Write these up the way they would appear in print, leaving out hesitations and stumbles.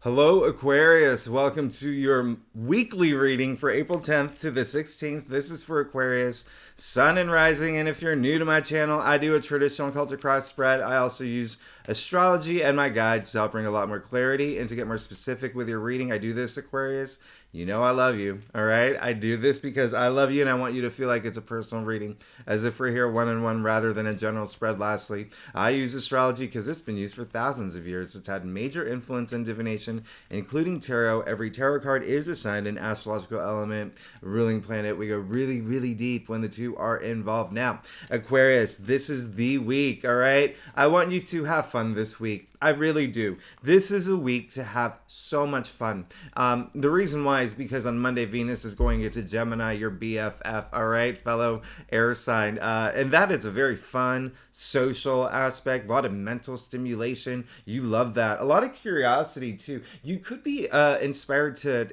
Hello, Aquarius. Welcome to your weekly reading for April 10th to the 16th. This is for Aquarius, Sun and Rising. And if you're new to my channel, I do a traditional Celtic cross spread. I also use astrology and my guides to help bring a lot more clarity and to get more specific with your reading. I do this, Aquarius. You know I love you, all right? I do this because I love you and I want you to feel like it's a personal reading, as if we're here one-on-one rather than a general spread. Lastly, I use astrology because it's been used for thousands of years. It's had major influence in divination, including tarot. Every tarot card is assigned an astrological element, ruling planet. We go really, really deep when the two are involved. Now, Aquarius, this is the week, all right? I want you to have fun this week. I really do. This is a week to have so much fun. The reason why is because on Monday, Venus is going into Gemini, your BFF, all right, fellow air sign. And that is a very fun, social aspect, a lot of mental stimulation. You love that. A lot of curiosity, too. You could be inspired to,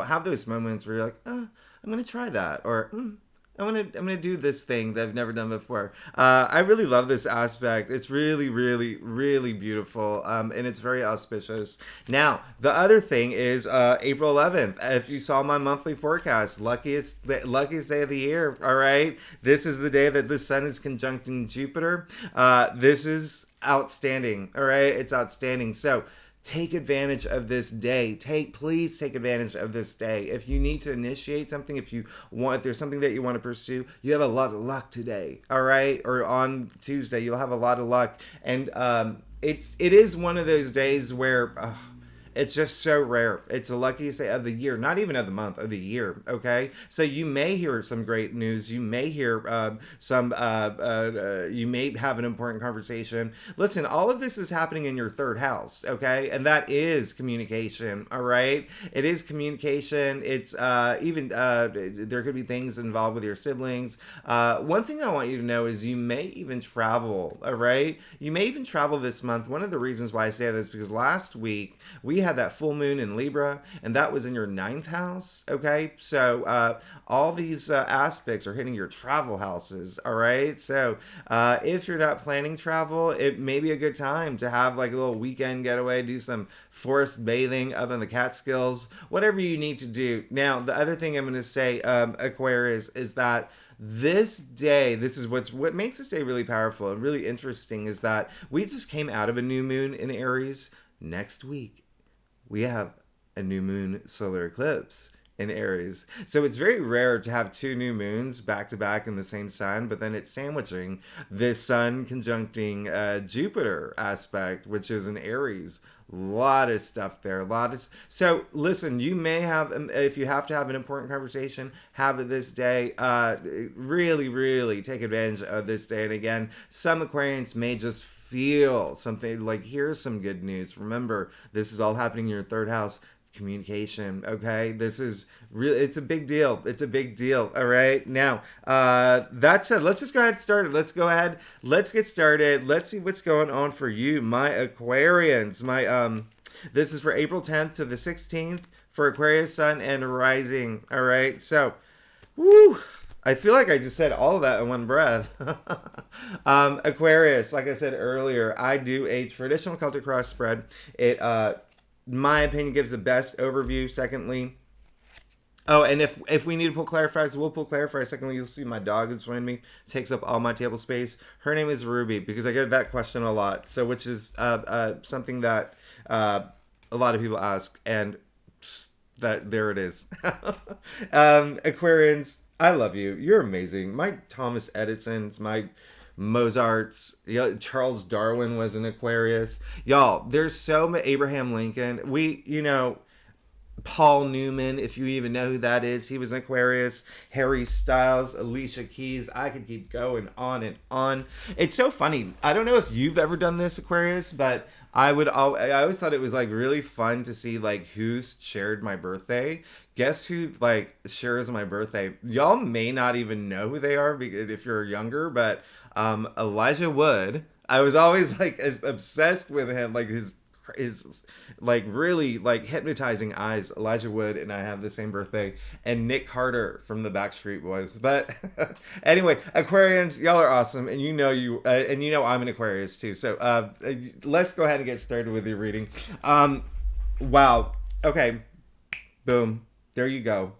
have those moments where you're like, I'm going to try that. Or, I'm gonna do this thing that I've never done before. I really love this aspect. It's really, really, really beautiful, and it's very auspicious. Now, the other thing is April 11th. If you saw my monthly forecast, luckiest day of the year. All right, this is the day that the sun is conjuncting Jupiter. This is outstanding. All right, it's outstanding. So take advantage of this day. Please take advantage of this day. If you need to initiate something, if there's something that you want to pursue, you have a lot of luck today. All right, or on Tuesday, you'll have a lot of luck, and it is one of those days where. It's just so rare. It's the luckiest day of the year, not even of the month, of the year, okay? So you may hear some great news. You may hear you may have an important conversation. Listen, all of this is happening in your third house, okay? And that is communication, all right? It is communication. It's there could be things involved with your siblings. One thing I want you to know is you may even travel, all right? You may even travel this month. One of the reasons why I say this is because last week we had that full moon in Libra, and that was in your ninth house. Okay, so all these aspects are hitting your travel houses. All right, so if you're not planning travel, it may be a good time to have like a little weekend getaway, do some forest bathing up in the Catskills, whatever you need to do. Now, the other thing I'm going to say, Aquarius, is that this day, this is what makes this day really powerful and really interesting, is that we just came out of a new moon in Aries. Next week we have a new moon solar eclipse in Aries. So it's very rare to have two new moons back to back in the same sign, but then it's sandwiching this sun conjuncting Jupiter aspect, which is in Aries. Lot of stuff there. So listen, you may have, if you have to have an important conversation, have it this day. Really, really take advantage of this day. And again, some Aquarians may just feel something like, here's some good news. Remember, this is all happening in your third house. Communication, okay? This is really, it's a big deal. It's a big deal, all right? Now, that said, let's just go ahead and start it. Let's get started. Let's see what's going on for you, my Aquarians. This is for April 10th to the 16th for Aquarius, Sun, and Rising, all right? So, woo! I feel like I just said all of that in one breath. Aquarius, like I said earlier, I do a traditional Celtic cross spread. It, my opinion, gives the best overview. Secondly, and if we need to pull clarifiers, we'll pull clarifiers. Secondly, you'll see my dog has joined me, takes up all my table space. Her name is Ruby, because I get that question a lot. So, which is something that a lot of people ask, and that there it is. Aquarians, I love you. You're amazing. My Thomas Edison's, my Mozart's, Charles Darwin was an Aquarius. Y'all, there's so many, Abraham Lincoln. Paul Newman, if you even know who that is, he was an Aquarius. Harry Styles, Alicia Keys. I could keep going on and on. It's so funny. I don't know if you've ever done this, Aquarius, but I always thought it was like really fun to see like who's shared my birthday. Guess who like shares my birthday? Y'all may not even know who they are if you're younger, but Elijah Wood. I was always like as obsessed with him, like his like really like hypnotizing eyes. Elijah Wood and I have the same birthday, and Nick Carter from the Backstreet Boys. But anyway, Aquarians, y'all are awesome, and I'm an Aquarius too. So let's go ahead and get started with your reading. Wow. Okay. Boom. There you go.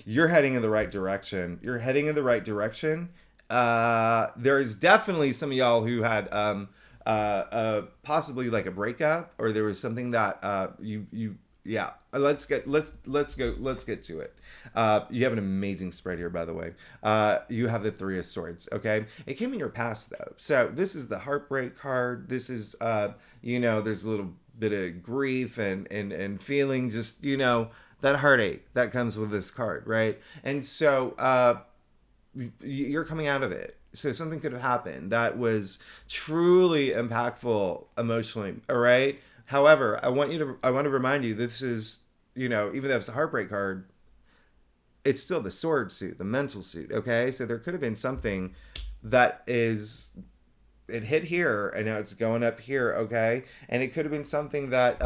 You're heading in the right direction. You're heading in the right direction. There's definitely some of y'all who had possibly like a breakup, or there was something that you yeah. Let's get to it. You have an amazing spread here, by the way. You have the Three of Swords. Okay, it came in your past though, so this is the heartbreak card. This is there's a little bit of grief and feeling, just that heartache that comes with this card, right? And so you're coming out of it. So something could have happened that was truly impactful emotionally. All right. However, I want to remind you, this is, even though it's a heartbreak card, it's still the sword suit, the mental suit. Okay. So there could have been something that it hit here and now it's going up here. Okay. And it could have been something that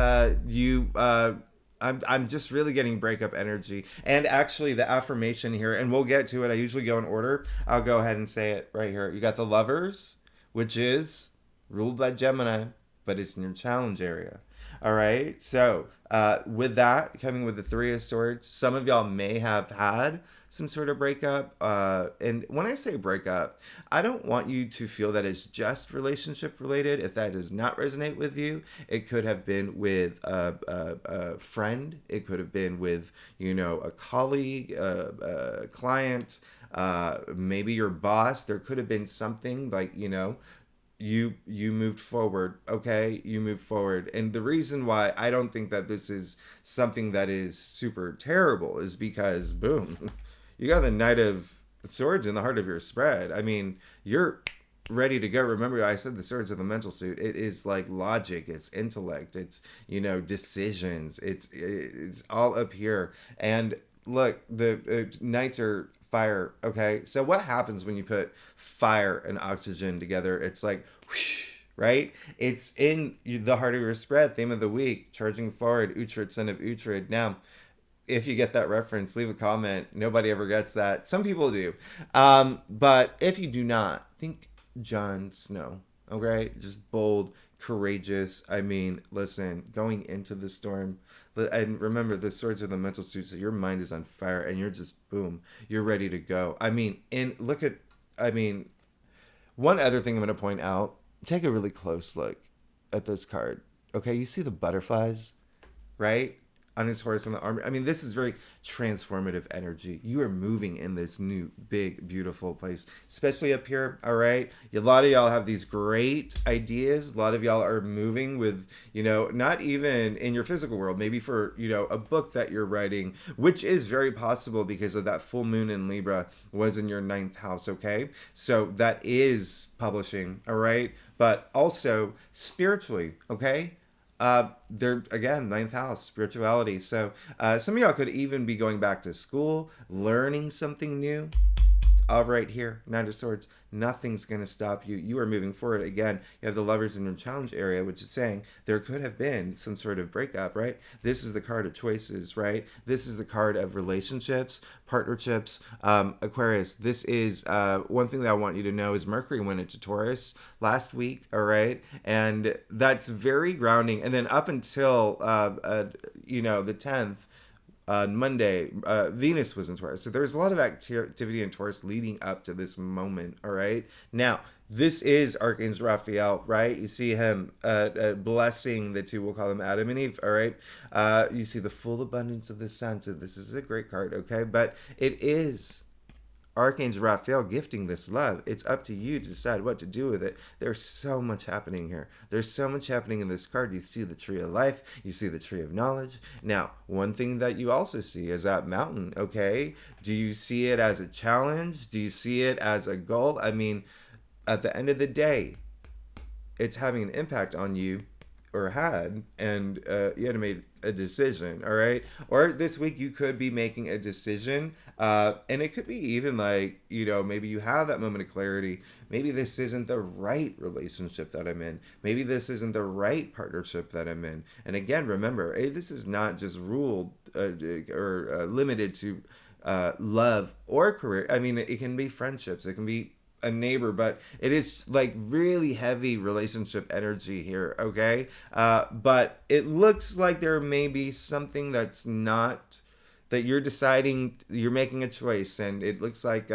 I'm just really getting breakup energy. And actually the affirmation here, and we'll get to it. I usually go in order. I'll go ahead and say it right here. You got the Lovers, which is ruled by Gemini, but it's in your challenge area. All right. So with that, coming with the Three of Swords, some of y'all may have had some sort of breakup. And when I say breakup, I don't want you to feel that it's just relationship related. If that does not resonate with you, it could have been with a friend. It could have been with, a colleague, a client, maybe your boss. There could have been something like, you moved forward. Okay, you moved forward. And the reason why I don't think that this is something that is super terrible is because boom, you got the Knight of Swords in the heart of your spread. I mean, you're ready to go. Remember, I said the swords are the mental suit. It is like logic, it's intellect, it's decisions, it's all up here. And look, the knights are fire. Okay, so what happens when you put fire and oxygen together? It's like whoosh, right? It's in the heart of your spread. Theme of the week: charging forward, Uhtred, son of Uhtred. Now, if you get that reference, leave a comment. Nobody ever gets that. Some people do. But if you do not, think Jon Snow. Okay? Just bold, courageous. I mean, listen, going into the storm. And remember, the swords are the mental suit, so your mind is on fire and you're just, boom, you're ready to go. I mean, one other thing I'm going to point out, take a really close look at this card. Okay? You see the butterflies, right? On his horse on the armor. I mean, this is very transformative energy. You are moving in this new, big, beautiful place, especially up here. All right. A lot of y'all have these great ideas. A lot of y'all are moving with, not even in your physical world, maybe for, a book that you're writing, which is very possible because of that full moon in Libra was in your 9th house. Okay. So that is publishing. All right. But also spiritually. Okay. They're again 9th house, spirituality. So some of y'all could even be going back to school, learning something new. It's all right here, Knight of Swords. Nothing's going to stop you. You are moving forward. Again, you have the Lovers in your challenge area, which is saying there could have been some sort of breakup, right? This is the card of choices, right? This is the card of relationships, partnerships. Aquarius, this is one thing that I want you to know is Mercury went into Taurus last week, all right? And that's very grounding. And then up until, the 10th, on Monday, Venus was in Taurus. So there's a lot of activity in Taurus leading up to this moment, all right? Now, this is Archangel Raphael, right? You see him blessing the two, we'll call them Adam and Eve, all right? You see the full abundance of the sun. So this is a great card, okay? But it is Archangel Raphael gifting this love. It's up to you to decide what to do with it. There's so much happening here. There's so much happening in this card. You see the tree of life. You see the tree of knowledge. Now, one thing that you also see is that mountain, okay? Do you see it as a challenge? Do you see it as a goal? I mean, at the end of the day, it's having an impact on you, or had, and you had to make a decision, all right? Or this week you could be making a decision, and it could be even like, maybe you have that moment of clarity. Maybe this isn't the right relationship that I'm in. Maybe this isn't the right partnership that I'm in. And again, remember, this is not just ruled or limited to love or career. I mean, it can be friendships. It can be a neighbor, but it is like really heavy relationship energy here, okay? But it looks like there may be something that's not, that you're deciding, you're making a choice, and it looks like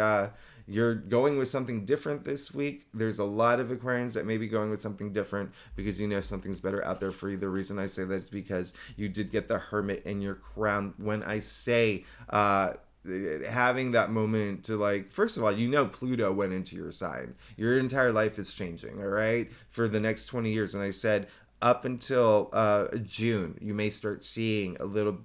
you're going with something different this week. There's a lot of Aquarians that may be going with something different because you know something's better out there for you. The reason I say that is because you did get the Hermit in your crown. When I say having that moment to, like, first of all, you know Pluto went into your sign. Your entire life is changing, all right, for the next 20 years. And I said up until June, you may start seeing a little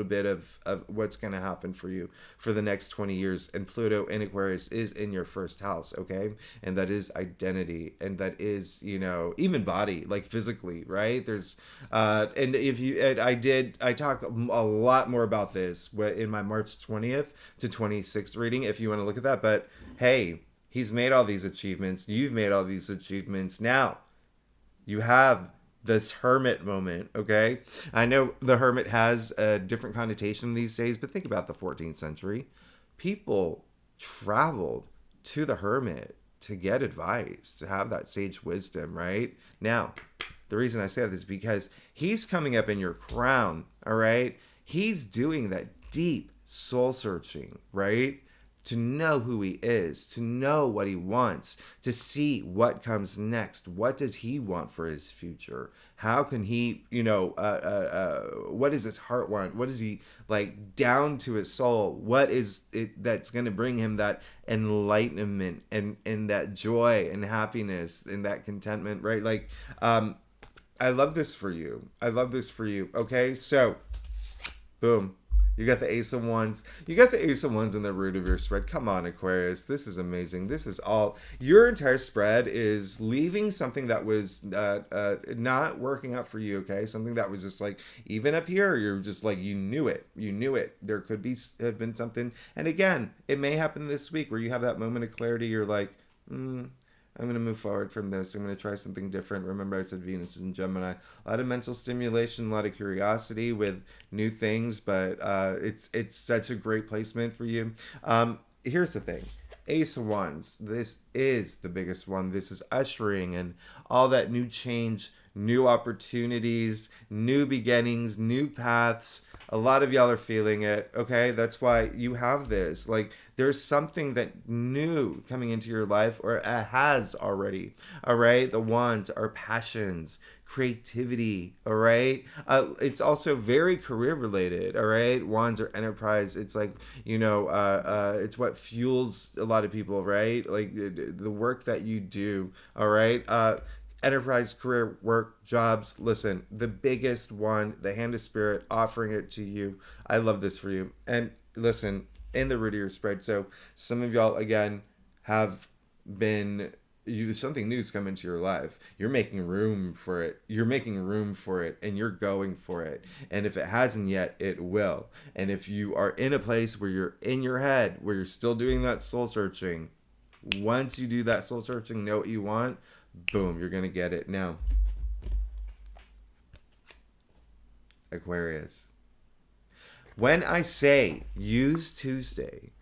bit of what's going to happen for you for the next 20 years. And Pluto in Aquarius is in your first house, okay? And that is identity, and that is, you know, even body, like physically, right? There's and if you and I talk a lot more about this in my March 20th to 26th reading if you want to look at that. But hey, he's made all these achievements, you've made all these achievements. Now you have this Hermit moment, okay? I know the Hermit has a different connotation these days, but think about the 14th century. People traveled to the Hermit to get advice, to have that sage wisdom, right? Now, the reason I say that is because he's coming up in your crown, all right? He's doing that deep soul searching, right? To know who he is, to know what he wants, to see what comes next. What does he want for his future? How can he, you know, what does his heart want? What is he, like, down to his soul? What is it that's going to bring him that enlightenment and that joy and happiness and that contentment, right? Like, I love this for you. I love this for you. Okay, so, boom. You got the Ace of Wands. You got the Ace of Wands in the root of your spread. Come on, Aquarius. This is amazing. This is all. Your entire spread is leaving something that was not working out for you, okay? Something that was just like, even up here, you're just like, you knew it. You knew it. There could have been something. And again, it may happen this week where you have that moment of clarity. You're like, I'm going to move forward from this. I'm going to try something different. Remember, I said Venus is in Gemini. A lot of mental stimulation, a lot of curiosity with new things, but it's such a great placement for you. Here's the thing. Ace of Wands. This is the biggest one. This is ushering in all that new change, new opportunities, new beginnings, new paths. A lot of y'all are feeling it, okay? That's why you have this. Like, there's something that new coming into your life, or has already, all right? The wands are passions, creativity, all right? It's also very career related, all right? Wands are enterprise. It's like, you know, it's what fuels a lot of people, right? Like, the work that you do, all right? Enterprise, career, work, jobs. Listen, the biggest one, the Hand of Spirit, offering it to you. I love this for you. And listen, in the root of your spread. So some of y'all, again, have been, something new's come into your life. You're making room for it. You're making room for it, and you're going for it. And if it hasn't yet, it will. And if you are in a place where you're in your head, where you're still doing that soul searching, once you do that soul searching, know what you want, boom, you're going to get it. Now, Aquarius. When I say use Tuesday,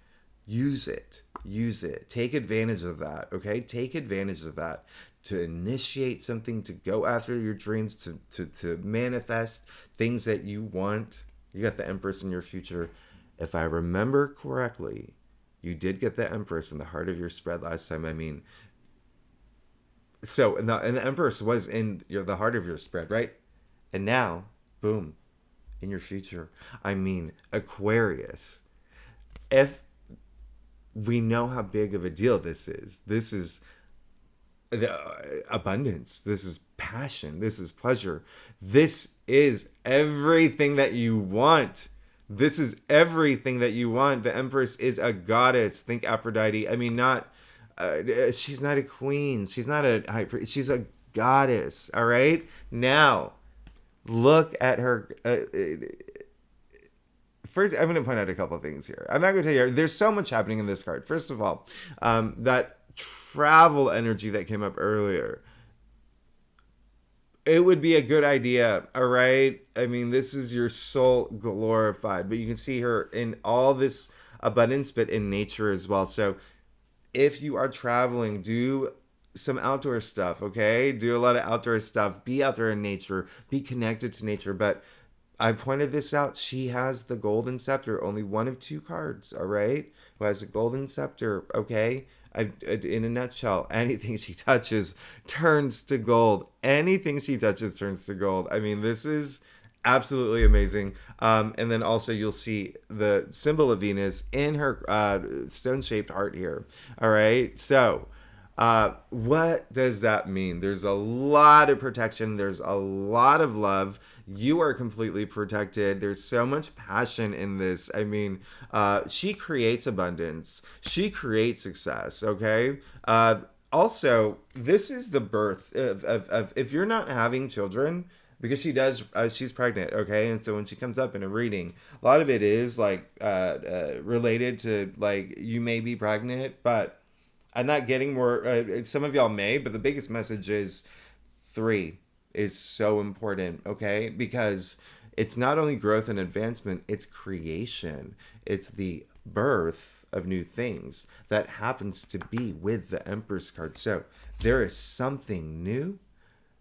use it. Use it. Take advantage of that, okay? Take advantage of that to initiate something, to go after your dreams, to manifest things that you want. You got the Empress in your future. If I remember correctly, you did get the Empress in the heart of your spread last time. I mean, so, and the Empress was in the heart of your spread, right? And now, boom, in your future. I mean, Aquarius. If we know how big of a deal this is the abundance. This is passion. This is pleasure. This is everything that you want. This is everything that you want. The Empress is a goddess. Think Aphrodite. I mean, not... she's not a queen. She's not a high priest. She's a goddess. All right. Now, look at her. First, I'm going to point out a couple of things here. I'm not going to tell you. There's so much happening in this card. First of all, that travel energy that came up earlier. It would be a good idea. All right. I mean, this is your soul glorified, but you can see her in all this abundance, but in nature as well. So, If you are traveling, do some outdoor stuff, okay? Do a lot of outdoor stuff. Be out there in nature. Be connected to nature. But I pointed this out. She has the golden scepter, only one of two cards, all right? Who has a golden scepter, okay? In a nutshell, anything she touches turns to gold. Anything she touches turns to gold. I mean, this is absolutely amazing. And then also you'll see the symbol of Venus in her stone-shaped heart here. All right, so what does that mean? There's a lot of protection. There's a lot of love. You are completely protected. There's so much passion in this. I mean, she creates abundance. She creates success. Okay. Also, this is the birth of if you're not having children, because she does, she's pregnant, okay? And so when she comes up in a reading, a lot of it is like related to like you may be pregnant, but I'm not getting more. Some of y'all may, but the biggest message is 3 is so important, okay? Because it's not only growth and advancement, it's creation. It's the birth of new things that happens to be with the Empress card. So there is something new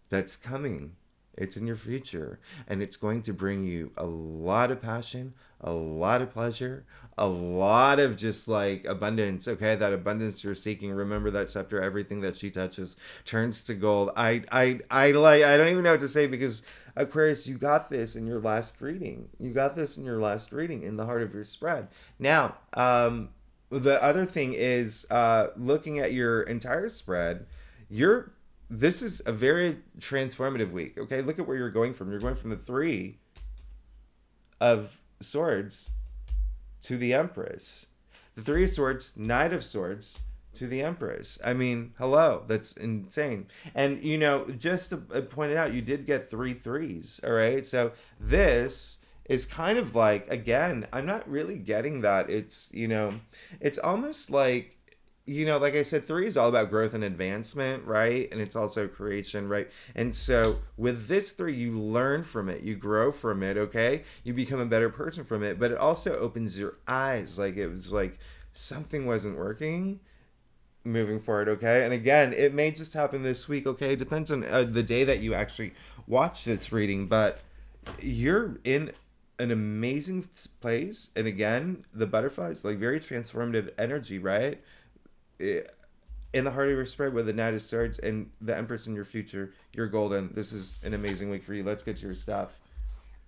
that's coming. It's in your future, and it's going to bring you a lot of passion, a lot of pleasure, a lot of just like abundance. Okay, that abundance you're seeking. Remember that scepter. Everything that she touches turns to gold. I like. I don't even know what to say, because Aquarius, you got this in your last reading. You got this in your last reading in the heart of your spread. Now, the other thing is looking at your entire spread. This is a very transformative week. Okay, look at where you're going from. You're going from the 3 of Swords to the Empress. The 3 of Swords, Knight of Swords to the Empress. I mean, hello, that's insane. And just to point it out, you did get 3 threes. All right, so this is kind of like, again, I'm not really getting that. It's it's almost like, like I said, 3 is all about growth and advancement, right? And it's also creation, right? And so with this 3, you learn from it, you grow from it, okay? You become a better person from it, but it also opens your eyes. Like it was like something wasn't working moving forward, okay? And again, it may just happen this week, okay? It depends on the day that you actually watch this reading, but you're in an amazing place. And again, the butterflies, like very transformative energy, right? In the heart of your spread with the Knight of Swords and the Empress in your future, you're golden. This is an amazing week for you. Let's get to your stuff.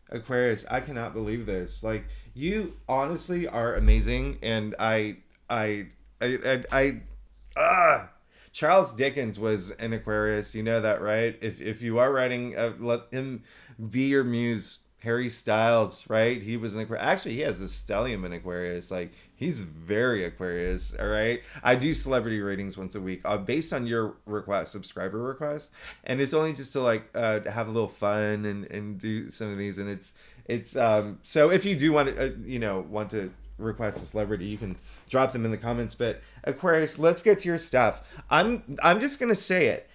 Aquarius, I cannot believe this. Like, you honestly are amazing, and Charles Dickens was an Aquarius. You know that, right? If you are writing, let him be your muse. Harry Styles, right? He was an Aquarius. Actually, he has a stellium in Aquarius. Like, he's very Aquarius, all right? I do celebrity ratings once a week based on your request, subscriber request. And it's only just to, like, have a little fun and do some of these. And it's so if you do want to, want to request a celebrity, you can drop them in the comments. But Aquarius, let's get to your stuff. I'm just going to say it.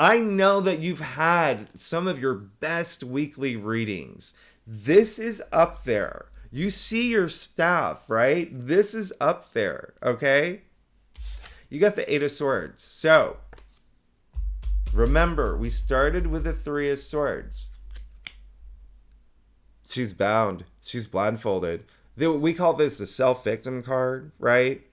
I know that you've had some of your best weekly readings. This is up there. You see your stuff, right? This is up there, okay? You got the 8 of Swords. So, remember, we started with the 3 of Swords. She's bound. She's blindfolded. We call this the self-victim card, right?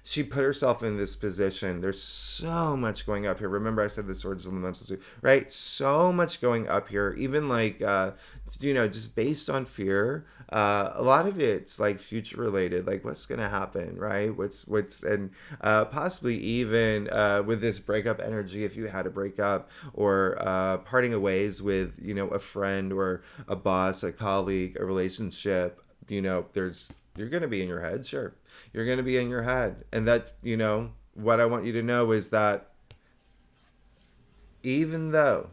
She put herself in this position. There's so much going up here. Remember, I said the Swords of the mental suit, right? So much going up here. Even like, just based on fear. A lot of it's like future related, like what's gonna happen, right? And possibly even with this breakup energy, if you had a breakup or parting of ways with a friend or a boss, a colleague, a relationship. You're gonna be in your head, sure. You're going to be in your head. And that's, what I want you to know is that even though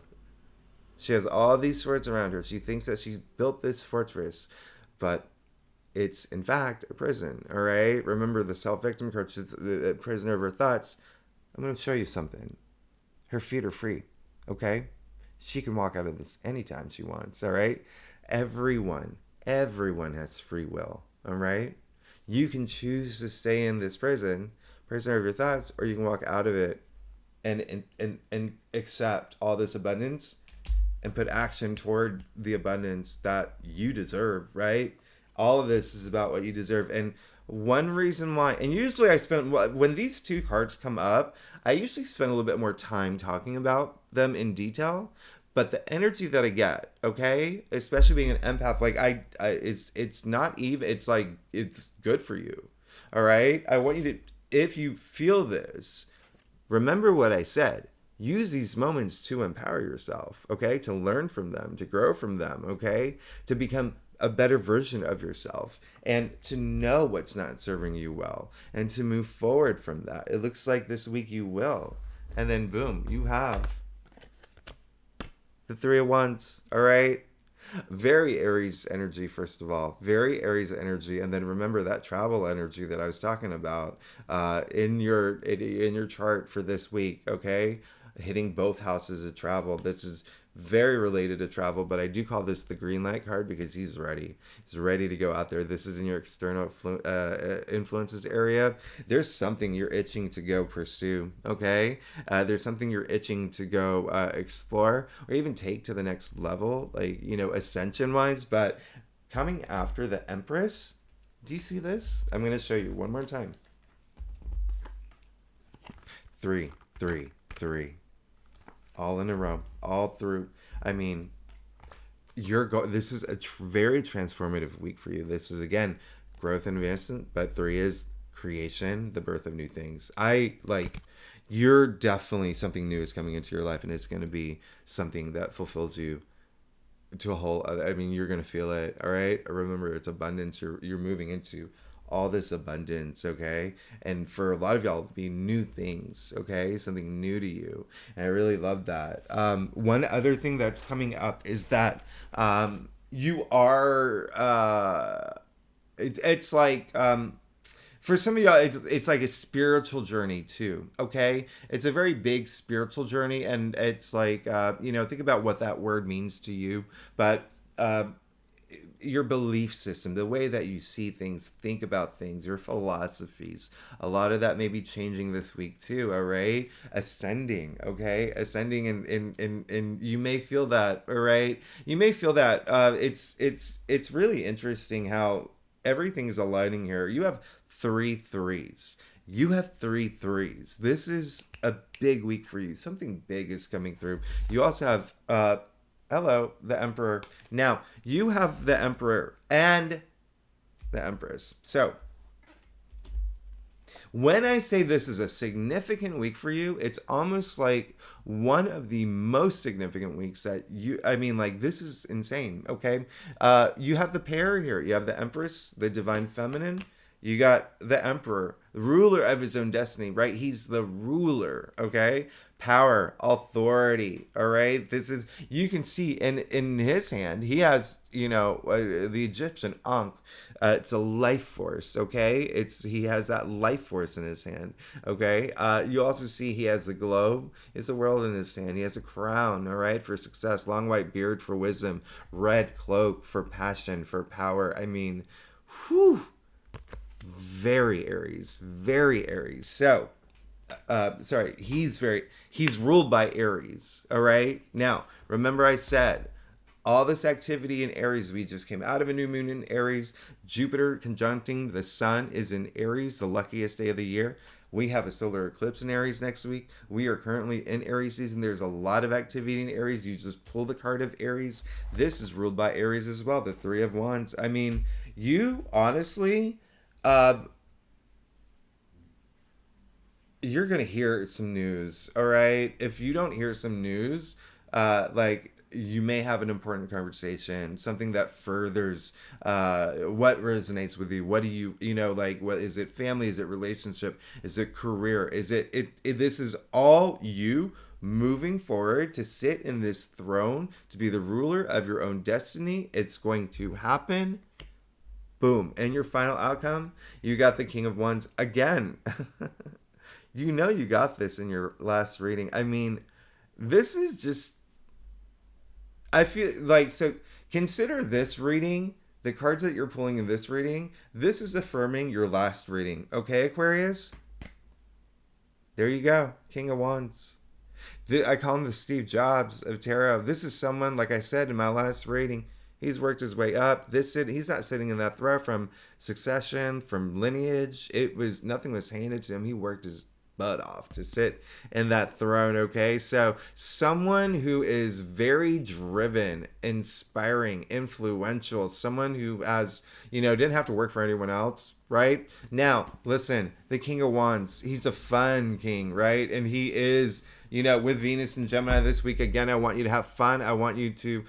she has all these swords around her, she thinks that she built this fortress, but it's in fact a prison, all right? Remember the self-victim card, she's a prisoner of her thoughts. I'm going to show you something. Her feet are free, okay? She can walk out of this anytime she wants, all right? Everyone has free will, all right? You can choose to stay in this prison prisoner of your thoughts, or you can walk out of it and accept all this abundance and put action toward the abundance that you deserve, right? All of this is about what you deserve. And one reason why, and usually I spend, when these two cards come up, I usually spend a little bit more time talking about them in detail. But the energy that I get, okay, especially being an empath, like it's not even, it's like, it's good for you. All right. I want you to, if you feel this, remember what I said. Use these moments to empower yourself, okay? To learn from them, to grow from them, okay? To become a better version of yourself and to know what's not serving you well and to move forward from that. It looks like this week you will. And then boom, you have the Three of Wands, all right? Very Aries energy, first of all. Very Aries energy. And then remember that travel energy that I was talking about in your chart for this week, okay? Hitting both houses of travel. This is very related to travel, but I do call this the green light card because he's ready. He's ready to go out there. This is in your external influences area. There's something you're itching to go pursue, okay? There's something you're itching to go explore or even take to the next level, like, you know, ascension-wise. But coming after the Empress, do you see this? I'm going to show you one more time. 3, 3, 3. All in a row, all through. I mean, this is a very transformative week for you. This is, again, growth and advancement, but 3 is creation, the birth of new things. You're definitely, something new is coming into your life, and it's going to be something that fulfills you to a whole other, I mean, you're going to feel it, all right? Remember, it's abundance. You're moving into all this abundance, okay? And for a lot of y'all, it'll be new things, okay? Something new to you. And I really love that. One other thing that's coming up is that you are, it's like, for some of y'all, it's like a spiritual journey too, okay? It's a very big spiritual journey, and it's like, think about what that word means to you, but your belief system, the way that you see things, think about things, your philosophies, a lot of that may be changing this week too, all right? Ascending, okay? Ascending, and you may feel that, all right? You may feel that. It's really interesting how everything's aligning here. You have 3 threes. You have 3 threes. This is a big week for you. Something big is coming through. You also have hello, the Emperor. Now, you have the Emperor and the Empress. So, when I say this is a significant week for you, it's almost like one of the most significant weeks that this is insane, okay? You have the pair here. You have the Empress, the Divine Feminine. You got the Emperor, the ruler of his own destiny, right? He's the ruler, okay? Power, authority, all right? This is, you can see in his hand, he has, the Egyptian Ankh. It's a life force, okay? He has that life force in his hand, okay? You also see he has the globe, it's the world in his hand. He has a crown, all right, for success, long white beard for wisdom, red cloak for passion, for power. I mean, whew. Very Aries, very Aries. So, he's ruled by Aries, all right? Now, remember I said, all this activity in Aries, we just came out of a new moon in Aries. Jupiter conjuncting the sun is in Aries, the luckiest day of the year. We have a solar eclipse in Aries next week. We are currently in Aries season. There's a lot of activity in Aries. You just pull the card of Aries. This is ruled by Aries as well, the Three of Wands. I mean, you honestly... you're gonna hear some news, all right? If you don't hear some news, you may have an important conversation, something that furthers what resonates with you. What do you, what is it? Family? Is it relationship? Is it career? Is it this is all you moving forward to sit in this throne, to be the ruler of your own destiny. It's going to happen. Boom. And your final outcome, you got the King of Wands again. You got this in your last reading. I mean, this is just, I feel like, so consider this reading, the cards that you're pulling in this reading, this is affirming your last reading. Okay, Aquarius? There you go. King of Wands. I call him the Steve Jobs of tarot. This is someone, like I said in my last reading, he's worked his way up. He's not sitting in that throne from succession, from lineage. Nothing was handed to him. He worked his butt off to sit in that throne. Okay, so someone who is very driven, inspiring, influential, someone who has, didn't have to work for anyone else. Right now, listen, the King of Wands, he's a fun king, right? And he is, with Venus and Gemini this week, again, I want you to have fun. I want you to,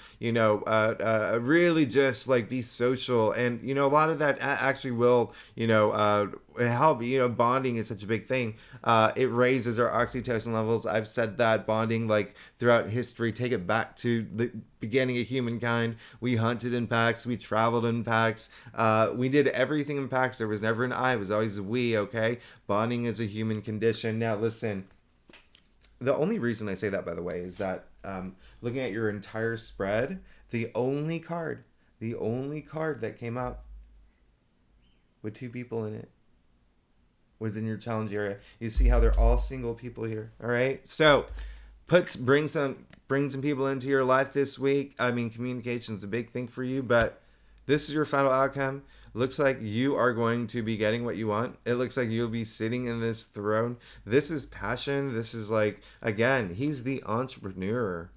really just like be social. And, a lot of that actually will, help. Bonding is such a big thing. It raises our oxytocin levels. I've said that bonding, like throughout history, take it back to the beginning of humankind. We hunted in packs. We traveled in packs. We did everything in packs. There was never an I. It was always a we, okay? Bonding is a human condition. Now, listen. The only reason I say that, by the way, is that looking at your entire spread, the only card that came out with two people in it was in your challenge area. You see how they're all single people here, all right? So bring some people into your life this week. I mean, communication is a big thing for you, but this is your final outcome. Looks like you are going to be getting what you want. It looks like you'll be sitting in this throne. This is passion. This is like, again, he's the entrepreneur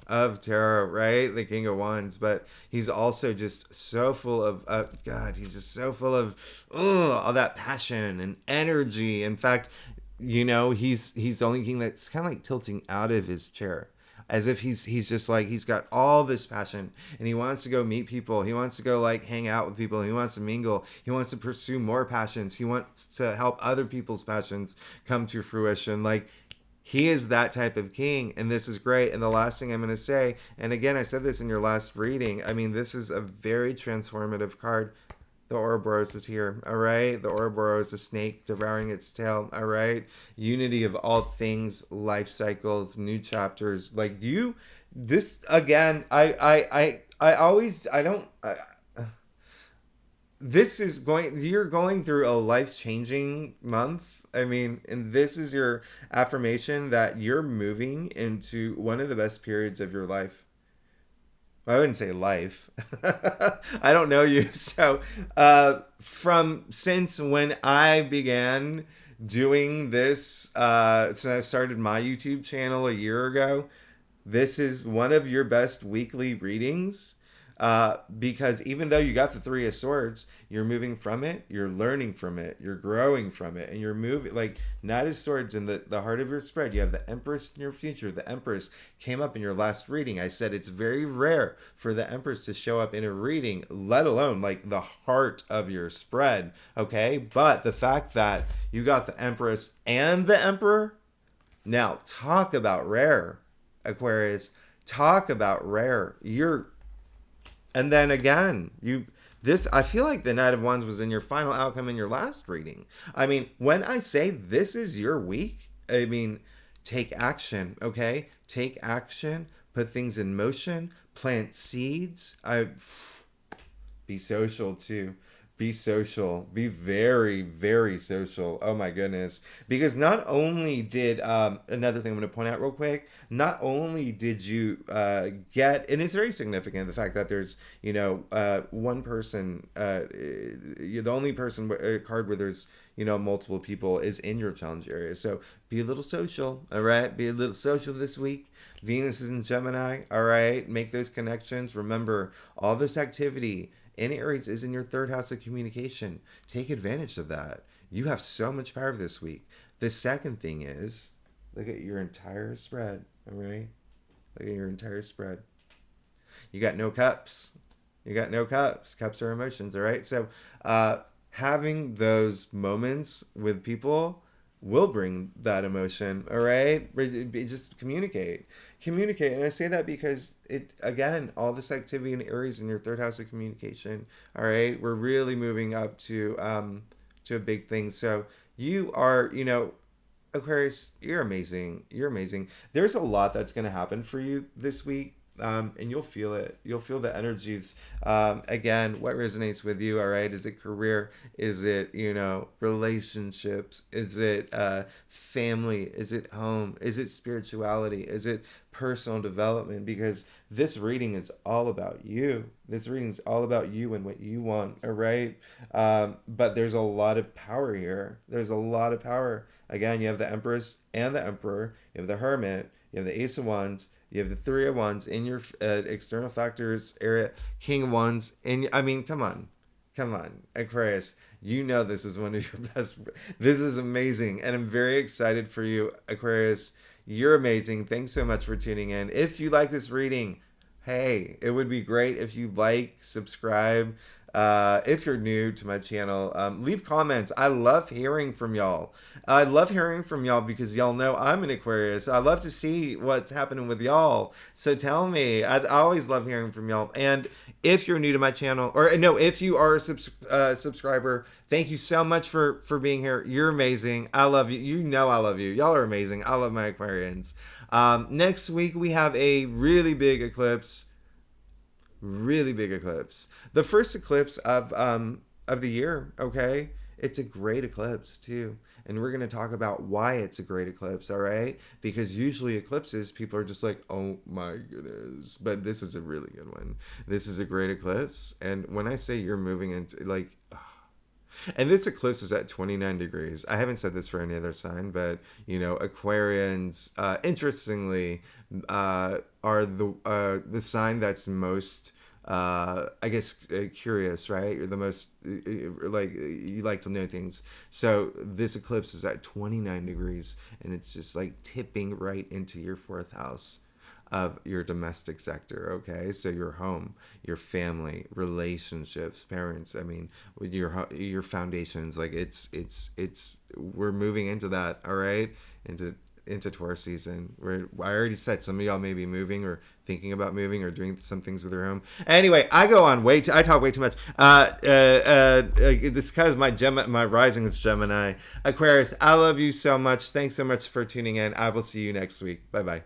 of tarot, right? The King of Wands, but he's also just so full of, God, he's just so full of all that passion and energy. In fact, he's the only king that's kind of like tilting out of his chair, as if he's just like, he's got all this passion and he wants to go meet people. He wants to go like hang out with people. He wants to mingle. He wants to pursue more passions. He wants to help other people's passions come to fruition. Like, he is that type of king, and this is great. And the last thing I'm going to say, and again, I said this in your last reading, I mean, this is a very transformative card. The Ouroboros is here, all right? The Ouroboros is a snake devouring its tail, all right? Unity of all things, life cycles, new chapters. Like this, again, you're going through a life-changing month. I mean, and this is your affirmation that you're moving into one of the best periods of your life. I wouldn't say life. I don't know you. So, since when I began doing this, since I started my YouTube channel a year ago, this is one of your best weekly readings. Because even though you got the Three of Swords, you're moving from it, you're learning from it, you're growing from it, and you're moving, like, Knight of Swords in the heart of your spread. You have the Empress in your future. The Empress came up in your last reading. I said it's very rare for the Empress to show up in a reading, let alone, like, the heart of your spread, okay? But the fact that you got the Empress and the Emperor, now, talk about rare, Aquarius. Talk about rare. And then again, I feel like the Knight of Wands was in your final outcome in your last reading. I mean, when I say this is your week, I mean, take action, okay? Take action, put things in motion, plant seeds. Be social too. Be social. Be very, very social. Oh my goodness. Because not only did, another thing I'm going to point out real quick, not only did you get, and it's very significant, the fact that there's, one person, you're the only person, card where there's, multiple people is in your challenge area. So be a little social, all right? Be a little social this week. Venus is in Gemini, all right? Make those connections. Remember, all this activity in Aries is in your third house of communication. Take advantage of that. You have so much power this week. The second thing is, look at your entire spread, all right? Look at your entire spread. You got no cups. You got no cups. Cups are emotions, all right? So having those moments with people will bring that emotion, all right? Just communicate. And I say that because again, all this activity in Aries in your third house of communication, all right? We're really moving up to a big thing. So you are, Aquarius, you're amazing. There's a lot that's going to happen for you this week. and you'll feel it. You'll feel the energies. Again, what resonates with you? All right, is it career? Is it relationships? Is it family? Is it home? Is it spirituality? Is it personal development? Because this reading is all about you. This reading is all about you and what you want. All right, but there's a lot of power here. There's a lot of power. Again, you have the Empress and the Emperor. You have the Hermit. You have the Ace of Wands. You have the Three of Wands in your external factors area. King of Wands. And I mean, come on, Aquarius. You know this is one of your best. This is amazing, and I'm very excited for you, Aquarius. You're amazing. Thanks so much for tuning in. If you like this reading, hey, it would be great if you subscribe. If you're new to my channel, leave comments. I love hearing from y'all. I love hearing from y'all because y'all know I'm an Aquarius. I love to see what's happening with y'all. So tell me. I always love hearing from y'all. And if you're new to my channel, or no, if you are a subscriber, thank you so much for being here. You're amazing. I love you. You know I love you. Y'all are amazing. I love my Aquarians. Next week we have a really big eclipse. Really big eclipse. The first eclipse of the year, okay? It's a great eclipse too. And we're going to talk about why it's a great eclipse, all right? Because usually eclipses, people are just like, oh my goodness. But this is a really good one. This is a great eclipse. And when I say you're moving into, like, and this eclipse is at 29 degrees. I haven't said this for any other sign, but, Aquarians, interestingly, are the sign that's most, curious, right? You're the most, you like to know things. So this eclipse is at 29 degrees, and it's just like tipping right into your fourth house of your domestic sector, okay? So your home, your family, relationships, parents, I mean, with your foundations, like it's we're moving into that, all right? Into Taurus season. I already said some of y'all may be moving or thinking about moving or doing some things with your home. Anyway, I talk way too much. This because my rising is Gemini. Aquarius, I love you so much. Thanks so much for tuning in. I will see you next week. Bye bye.